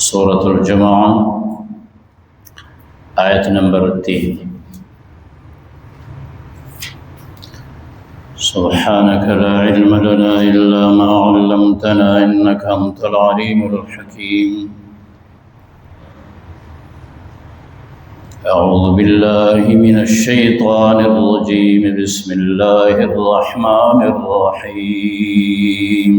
سورۃ الجمعہ آیت نمبر 3۔ سبحانك لا علم لنا إلا ما علمتنا إنك أنت العليم الحكيم۔ أعوذ بالله من الشيطان الرجيم، بسم الله الرحمن الرحيم۔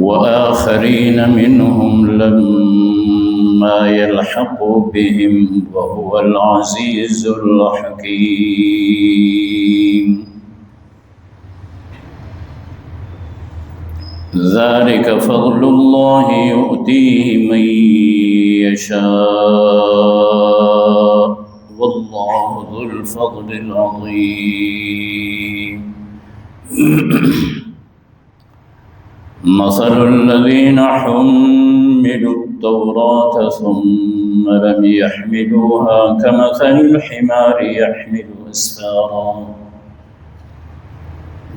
وآخرين منهم لما يلحقوا بهم وهو العزيز الحكيم۔ ذلك فضل الله يؤتيه من يشاء والله ذو الفضل العظيم۔ مثل الذين حملوا التوراة ثم لم يحملوها كمثل الحمار يحمل أسفارا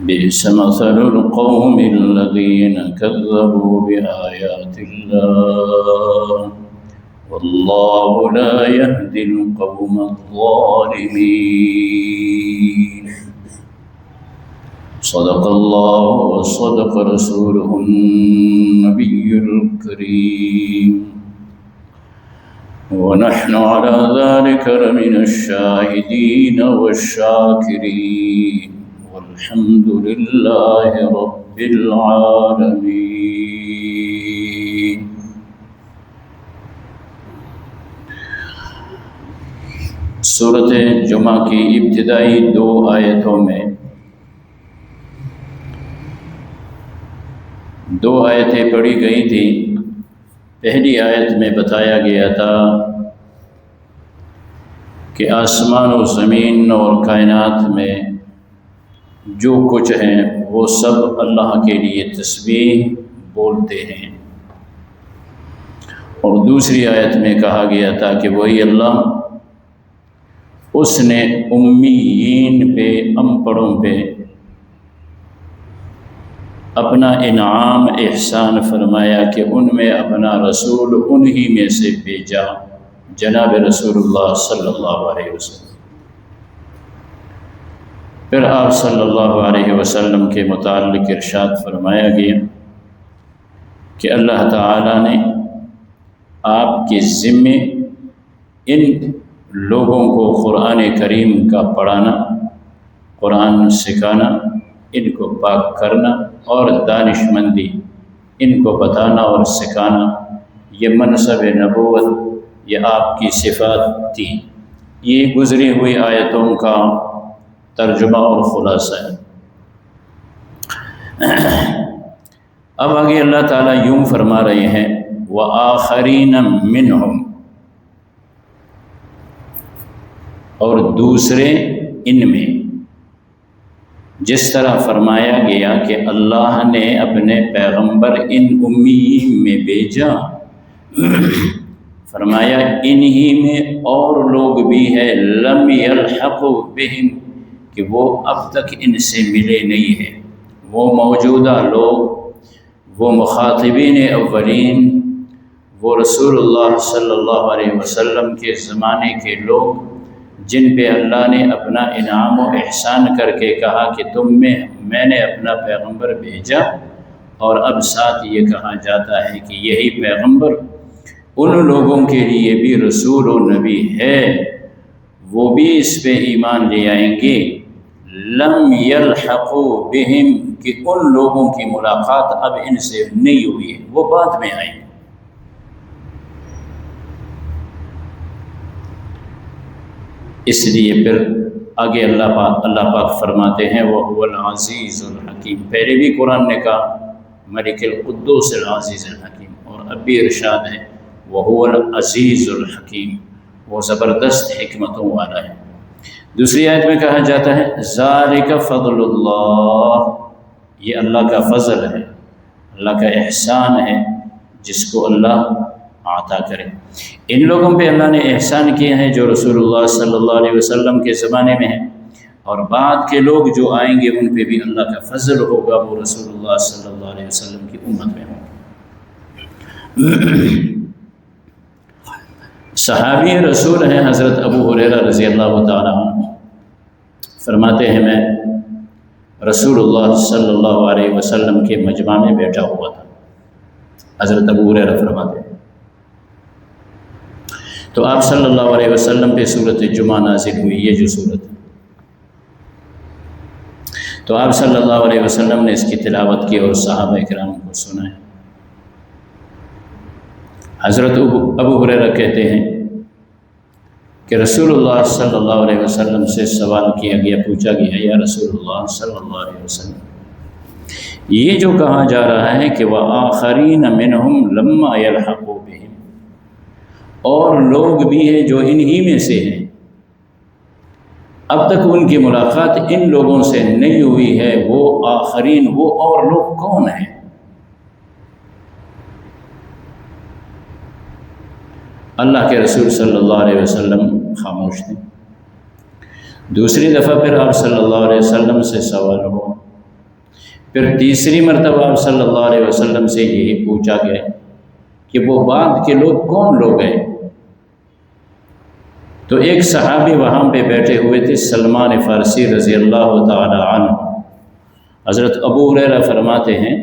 بئس مثل القوم الذين كذبوا بآيات الله والله لا يهدي القوم الظالمين۔ صدق الله وصدق رسوله النبي الكريم، ونحن على ذلك لمن الشاهدين والشاكرين، والحمد لله رب العالمين۔ سورۃ جمعہ کی ابتدائی 2 آیتوں میں 2 آیتیں پڑھی گئی تھیں۔ پہلی آیت میں بتایا گیا تھا کہ آسمان و زمین اور کائنات میں جو کچھ ہیں وہ سب اللہ کے لیے تسبیح بولتے ہیں، اور دوسری آیت میں کہا گیا تھا کہ وہی اللہ، اس نے امیین پہ، ان پڑھوں پہ اپنا انعام احسان فرمایا کہ ان میں اپنا رسول انہی میں سے بھیجا، جناب رسول اللہ صلی اللہ علیہ وسلم۔ پھر آپ صلی اللہ علیہ وسلم کے متعلق ارشاد فرمایا گیا کہ اللہ تعالیٰ نے آپ کے ذمے ان لوگوں کو قرآن کریم کا پڑھانا، قرآن سکھانا، ان کو پاک کرنا اور دانش مندی ان کو بتانا اور سکھانا، یہ منصب نبوت، یہ آپ کی صفات تھی۔ یہ گزری ہوئی آیتوں کا ترجمہ اور خلاصہ ہے۔ اب آگے اللہ تعالیٰ یوں فرما رہے ہیں وَآخَرِينَ مِنْهُمْ، اور دوسرے ان میں، جس طرح فرمایا گیا کہ اللہ نے اپنے پیغمبر ان امیین میں بھیجا، فرمایا انہی میں اور لوگ بھی ہیں لم یلحقوا بہم، کہ وہ اب تک ان سے ملے نہیں ہیں۔ وہ موجودہ لوگ، وہ مخاطبین اولین، وہ رسول اللہ صلی اللہ علیہ وسلم کے زمانے کے لوگ جن پہ اللہ نے اپنا انعام و احسان کر کے کہا کہ تم میں نے اپنا پیغمبر بھیجا، اور اب ساتھ یہ کہا جاتا ہے کہ یہی پیغمبر ان لوگوں کے لیے بھی رسول و نبی ہے، وہ بھی اس پہ ایمان لے آئیں گے۔ لم یلحقوا بہم، کہ ان لوگوں کی ملاقات اب ان سے نہیں ہوئی ہے، وہ بعد میں آئیں گے۔ اس لیے پھر آگے اللہ پاک فرماتے ہیں وَهُوَ الْعَزِيزُ الْحَكِيمُ۔ پہلے بھی قرآن نے کہا ملک القدوس العزیز الحکیم، اور اب بھی ارشاد ہے وَهُوَ الْعَزِيزُ الْحَكِيمُ، وہ زبردست حکمتوں والا ہے۔ دوسری آیت میں کہا جاتا ہے ذَلِكَ فَضْلُ اللَّهِ، یہ اللہ کا فضل ہے، اللہ کا احسان ہے، جس کو اللہ عطا کرے۔ ان لوگوں پہ اللہ نے احسان کیا ہے جو رسول اللہ صلی اللہ علیہ وسلم کے زمانے میں ہیں، اور بعد کے لوگ جو آئیں گے ان پہ بھی اللہ کا فضل ہوگا، وہ رسول اللہ صلی اللہ علیہ وسلم کی امت میں ہوں گے۔ صحابی رسول ہیں حضرت ابو حریرہ رضی اللہ تعالیٰ عنہ، فرماتے ہیں میں رسول اللہ صلی اللہ علیہ وسلم کے مجمع میں بیٹھا ہوا تھا۔ حضرت ابو حریرہ فرماتے ہیں تو آپ صلی اللہ علیہ وسلم پہ سورۃ جمعہ نازل ہوئی، یہ جو سورت ہے، تو آپ صلی اللہ علیہ وسلم نے اس کی تلاوت کی اور صحابہ کرام کو سنایا۔ حضرت ابو ہریرہ کہتے ہیں کہ رسول اللہ صلی اللہ علیہ وسلم سے سوال کیا گیا، پوچھا گیا یا رسول اللہ صلی اللہ علیہ وسلم، یہ جو کہا جا رہا ہے کہ وَآخَرِينَ مِنْهُمْ لَمَّا يَلْحَقُوا بِهِمْ، اور لوگ بھی ہیں جو انہی میں سے ہیں، اب تک ان کی ملاقات ان لوگوں سے نہیں ہوئی ہے، وہ آخرین وہ اور لوگ کون ہیں؟ اللہ کے رسول صلی اللہ علیہ وسلم خاموش تھے۔ دوسری دفعہ پھر آپ صلی اللہ علیہ وسلم سے سوال ہوا، پھر تیسری مرتبہ آپ صلی اللہ علیہ وسلم سے یہی پوچھا گیا کہ وہ بعد کے لوگ کون لوگ ہیں؟ تو ایک صحابی وہاں پہ بیٹھے ہوئے تھے، سلمان فارسی رضی اللہ تعالی عنہ۔ حضرت ابو ہریرہ فرماتے ہیں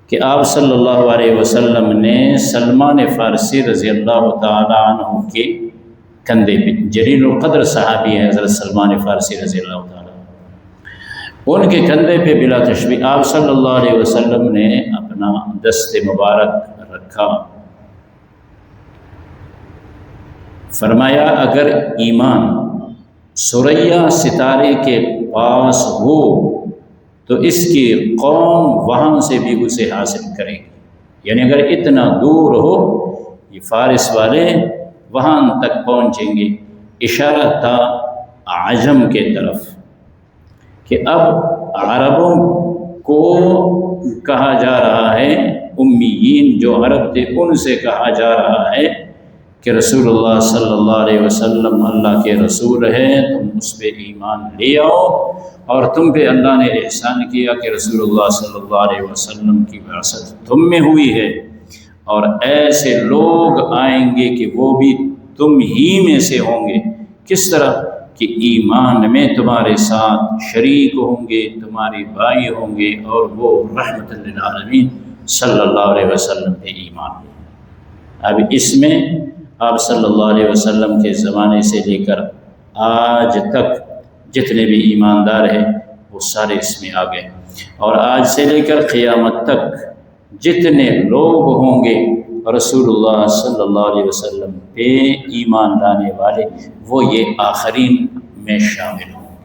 کہ آپ صلی اللہ علیہ وسلم نے سلمان فارسی رضی اللہ تعالی عنہ کے کندھے پہ، جلیل القدر صحابی ہیں حضرت سلمان فارسی رضی اللہ تعالی عنہ، ان کے کندھے پہ بلا تشبیہ آپ صلی اللہ علیہ وسلم نے اپنا دست مبارک رکھا، فرمایا اگر ایمان ثریا ستارے کے پاس ہو تو اس کی قوم وہاں سے بھی اسے حاصل کرے گی، یعنی اگر اتنا دور ہو یہ فارس والے وہاں تک پہنچیں گے۔ اشارہ تھا عجم کے طرف کہ اب عربوں کو کہا جا رہا ہے، امیین جو عرب تھے ان سے کہا جا رہا ہے کہ رسول اللہ صلی اللہ علیہ وسلم اللہ کے رسول ہیں، تم اس پہ ایمان لے آؤ، اور تم پہ اللہ نے احسان کیا کہ رسول اللہ صلی اللہ علیہ وسلم کی وراثت تم میں ہوئی ہے، اور ایسے لوگ آئیں گے کہ وہ بھی تم ہی میں سے ہوں گے۔ کس طرح کہ ایمان میں تمہارے ساتھ شریک ہوں گے، تمہارے بھائی ہوں گے، اور وہ رحمت للعالمین صلی اللہ علیہ وسلم پہ ایمان لے۔ اب اس میں آپ صلی اللہ علیہ وسلم کے زمانے سے لے کر آج تک جتنے بھی ایماندار ہیں وہ سارے اس میں آ گئے، اور آج سے لے کر قیامت تک جتنے لوگ ہوں گے رسول اللہ صلی اللہ علیہ وسلم پہ ایمان لانے والے وہ یہ آخرین میں شامل ہوں گے۔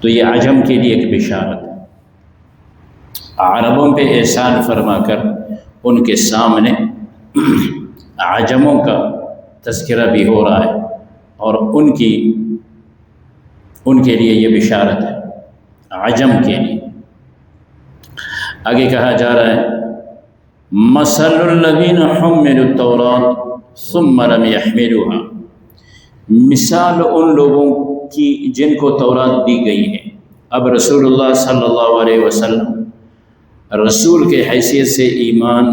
تو یہ عجم کے لیے ایک بشارت ہے، عربوں پہ احسان فرما کر ان کے سامنے عجموں کا تذکرہ بھی ہو رہا ہے، اور ان کے لیے یہ بشارت ہے عجم کے لیے۔ آگے کہا جا رہا ہے مثل الذین حملوا التوراۃ ثم لم یحملوها، مثال ان لوگوں کی جن کو تورات دی گئی ہے۔ اب رسول اللہ صلی اللہ علیہ وسلم رسول کے حیثیت سے ایمان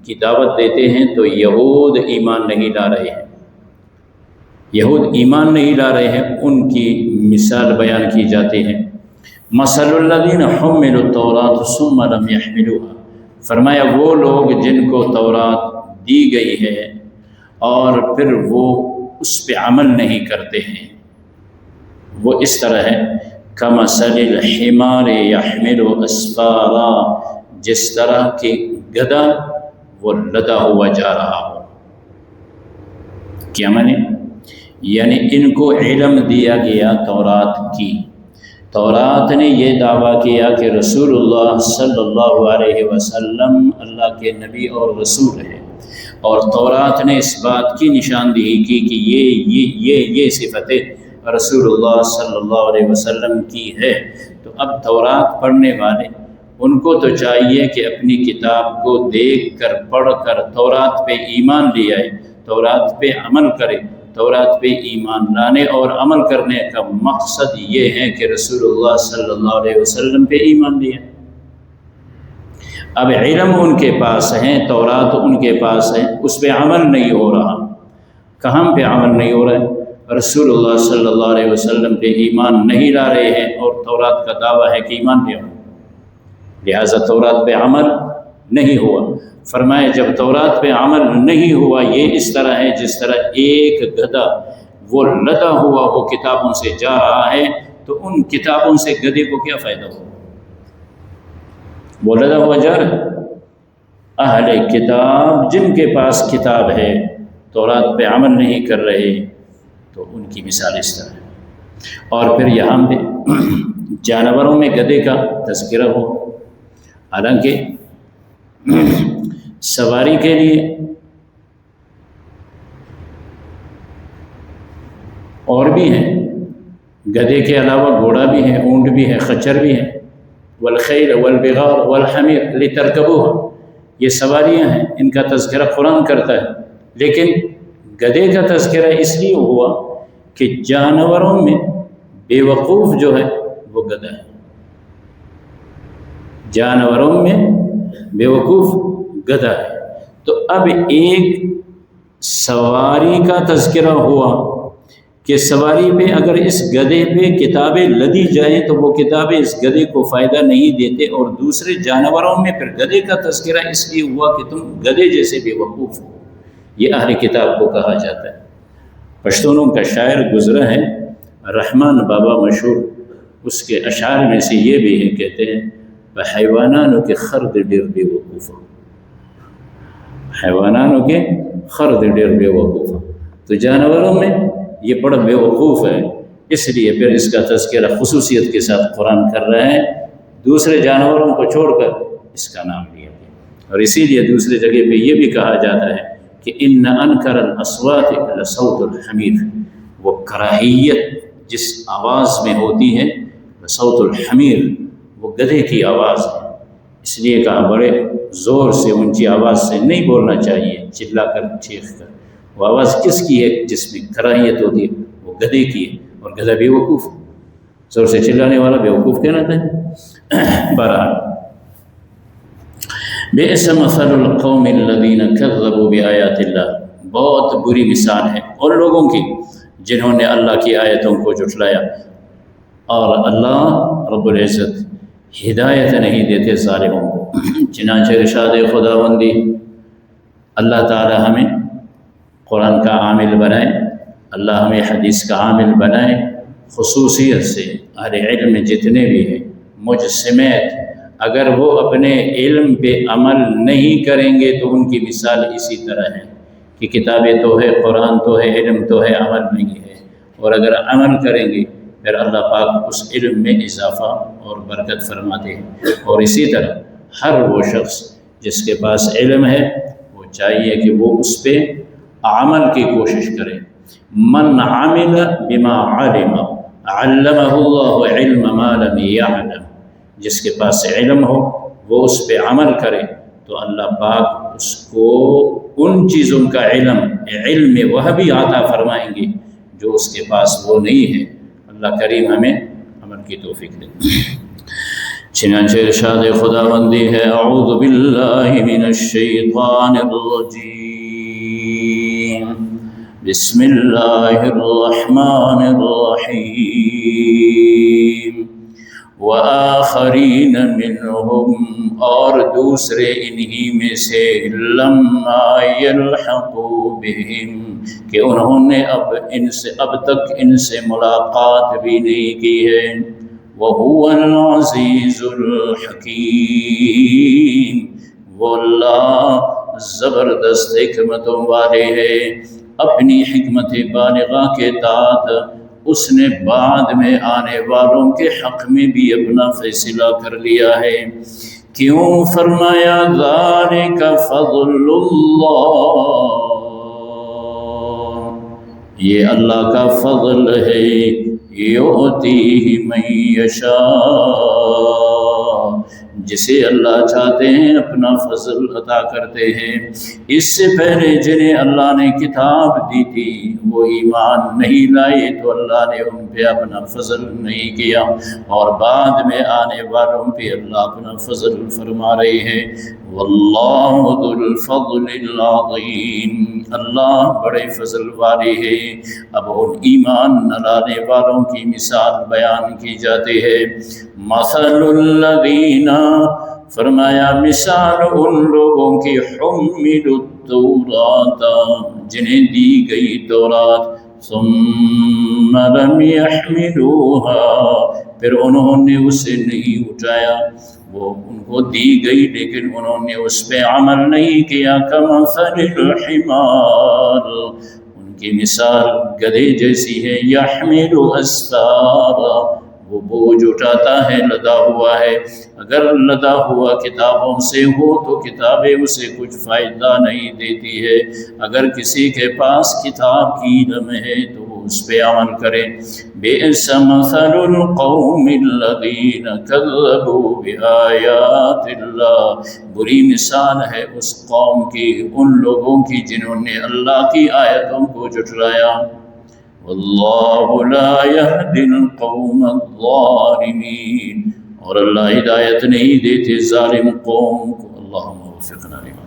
کی دعوت دیتے ہیں، تو یہود ایمان نہیں لا رہے ہیں، یہود ایمان نہیں لا رہے ہیں، ان کی مثال بیان کی جاتی ہے۔ مثل الذین حملوا التوراۃ ثم لم یحملوها، فرمایا وہ لوگ جن کو تورات دی گئی ہے اور پھر وہ اس پہ عمل نہیں کرتے ہیں، وہ اس طرح ہے کمثل الحمار یحمل اسفارا، جس طرح کہ گدھا وہ لدا ہوا جا رہا ہو۔ کیا معنی؟ یعنی ان کو علم دیا گیا تورات کی، تورات نے یہ دعویٰ کیا کہ رسول اللہ صلی اللہ علیہ وسلم اللہ کے نبی اور رسول ہیں، اور تورات نے اس بات کی نشاندہی کی کہ یہ صفتیں رسول اللہ صلی اللہ علیہ وسلم کی ہے۔ تو اب تورات پڑھنے والے ان کو تو چاہیے کہ اپنی کتاب کو دیکھ کر پڑھ کر تورات پہ ایمان لے آئے، تورات پہ عمل کرے، تورات پہ ایمان لانے اور عمل کرنے کا مقصد یہ ہے کہ رسول اللہ صلی اللہ علیہ وسلم پہ ایمان لیا۔ اب علم ان کے پاس ہیں، تورات ان کے پاس ہے، اس پہ عمل نہیں ہو رہا۔ کہاں پہ عمل نہیں ہو رہا ہے؟ رسول اللہ صلی اللہ علیہ وسلم پہ ایمان نہیں لا رہے ہیں، اور تورات کا دعویٰ ہے کہ ایمان لے آؤ، لہٰذا تورات پہ عمل نہیں ہوا۔ فرمائے جب تورات پہ عمل نہیں ہوا، یہ اس طرح ہے جس طرح ایک گدھا وہ لدا ہوا وہ کتابوں سے جا رہا ہے، تو ان کتابوں سے گدھے کو کیا فائدہ ہو؟ وہ لدا ہوا جا رہا ہے۔ اہل کتاب جن کے پاس کتاب ہے، تورات پہ عمل نہیں کر رہے، تو ان کی مثال اس طرح ہے۔ اور پھر یہاں پہ جانوروں میں گدھے کا تذکرہ ہو، حالانکہ سواری کے لیے اور بھی ہیں، گدھے کے علاوہ گھوڑا بھی ہے، اونٹ بھی ہے، خچر بھی ہے، والخیل والبغال والحمیر لترکبوها، یہ سواریاں ہیں، ان کا تذکرہ قرآن کرتا ہے۔ لیکن گدھے کا تذکرہ اس لیے ہوا کہ جانوروں میں بے وقوف جو ہے وہ گدھا ہے، جانوروں میں بے وقوف گدھا ہے۔ تو اب ایک سواری کا تذکرہ ہوا کہ سواری پہ اگر اس گدھے پہ کتابیں لدی جائیں تو وہ کتابیں اس گدھے کو فائدہ نہیں دیتے، اور دوسرے جانوروں میں پھر گدھے کا تذکرہ اس لیے ہوا کہ تم گدھے جیسے بے وقوف ہو، یہ اہل کتاب کو کہا جاتا ہے۔ پشتونوں کا شاعر گزرا ہے رحمان بابا مشہور، اس کے اشعار میں سے یہ بھی ہے، کہتے ہیں حیوانانوں کے خرد ڈیر بے وقوف، حیوانانوں کے خرد ڈیر بے وقوف، تو جانوروں میں یہ بڑا بے وقوف ہے، اس لیے پھر اس کا تذکرہ خصوصیت کے ساتھ قرآن کر رہے ہیں، دوسرے جانوروں کو چھوڑ کر اس کا نام لیا گیا۔ اور اسی لیے دوسری جگہ پہ یہ بھی کہا جاتا ہے کہ ان انکر الاصوات لصوت الحمیر، وہ کراہیت جس آواز میں ہوتی ہے لصوت الحمیر، وہ گدھے کی آواز ہے، اس لیے کہا بڑے زور سے اونچی آواز سے نہیں بولنا چاہیے، چلا کر چیخ کر۔ وہ آواز کس کی ہے جس میں کراہیت ہوتی ہے؟ وہ گدھے کی ہے، اور گدھا بے وقوف، زور سے چلانے والا بے وقوف کہلاتا ہے۔ بہرحال بئس مثل القوم الذین کذبوا بآیات اللہ، بہت بری مثال ہے ان لوگوں کی جنہوں نے اللہ کی آیتوں کو جھٹلایا، اور اللہ رب العزت ہدایت نہیں دیتے ظالموں کو۔ چنانچہ ارشاد خداوندی، اللہ تعالی ہمیں قرآن کا عامل بنائے، اللہ ہمیں حدیث کا عامل بنائے، خصوصیت سے اہل علم جتنے بھی ہیں مجھ سمیت، اگر وہ اپنے علم پہ عمل نہیں کریں گے تو ان کی مثال اسی طرح ہے کہ کتابیں تو ہے، قرآن تو ہے، علم تو ہے، عمل نہیں ہے، اور اگر عمل کریں گے پھر اللہ پاک اس علم میں اضافہ اور برکت فرماتے ہیں۔ اور اسی طرح ہر وہ شخص جس کے پاس علم ہے وہ چاہیے کہ وہ اس پہ عمل کی کوشش کرے۔ من عمل بما علم علمہ اللہ علم ما لم یعلم، جس کے پاس علم ہو وہ اس پہ عمل کرے تو اللہ پاک اس کو ان چیزوں کا علم وہ بھی عطا فرمائیں گے جو اس کے پاس وہ نہیں ہے۔ اللہ کریم ہمیں عمل کی توفیق دے۔ چنانچہ ارشاد خداوندی ہے اعوذ باللہ من الشیطان الرجیم، بسم اللہ الرحمن الرحیم، وآخرین منہم، اور دوسرے انہی میں سے، لما یلحقوا بہم، کہ انہوں نے اب تک ان سے ملاقات بھی نہیں کی ہے، وَهُوَ الْعَزِيزُ الْحَكِيمُ، وہ اللہ زبردست حکمتوں والے ہے، اپنی حکمت بالغہ کے تحت اس نے بعد میں آنے والوں کے حق میں بھی اپنا فیصلہ کر لیا ہے۔ کیوں؟ فرمایا ذَلِكَ فَضْلُ اللَّهِ، یہ اللہ کا فضل ہے، یؤتیہ من یشاء، جسے اللہ چاہتے ہیں اپنا فضل عطا کرتے ہیں۔ اس سے پہلے جنہیں اللہ نے کتاب دی تھی وہ ایمان نہیں لائے تو اللہ نے ان پہ اپنا فضل نہیں کیا، اور بعد میں آنے والوں پہ اللہ اپنا فضل فرما رہے ہیں۔ واللہ ذو الفضل العظیم، اللہ بڑے فضل والے ہیں۔ اب ان ایمان نہ لانے والوں کی مثال بیان کی جاتی ہے۔ مثل الذین، فرمایا مثال ان لوگوں کی حملوا التوراۃ، جنہیں دی گئی تورات، ثم لم يحملوها، پھر انہوں نے اسے نہیں اٹھایا۔ وہ ان کو دی گئی لیکن انہوں نے اس پہ عمل نہیں کیا۔ کمثل الحمار، ان کی مثال گدھے جیسی ہے۔ یحمل اسفارا، وہ بوجھ اٹھاتا ہے، لدا ہوا ہے۔ اگر لدا ہوا کتابوں سے ہو تو کتابیں اسے کچھ فائدہ نہیں دیتی ہے۔ اگر کسی کے پاس کتاب کی علم ہے تو وہ اس پہ عمل کرے۔ بئس مثل القوم الذین کذبوا بآیات اللہ، بری مثال ہے اس قوم کی، ان لوگوں کی جنہوں نے اللہ کی آیتوں کو جھٹلایا۔ واللہ لا یہدی القوم الظالمین، اور اللہ ہدایت نہیں دیتے ظالم قوم کو۔ اللہم وفقنا لما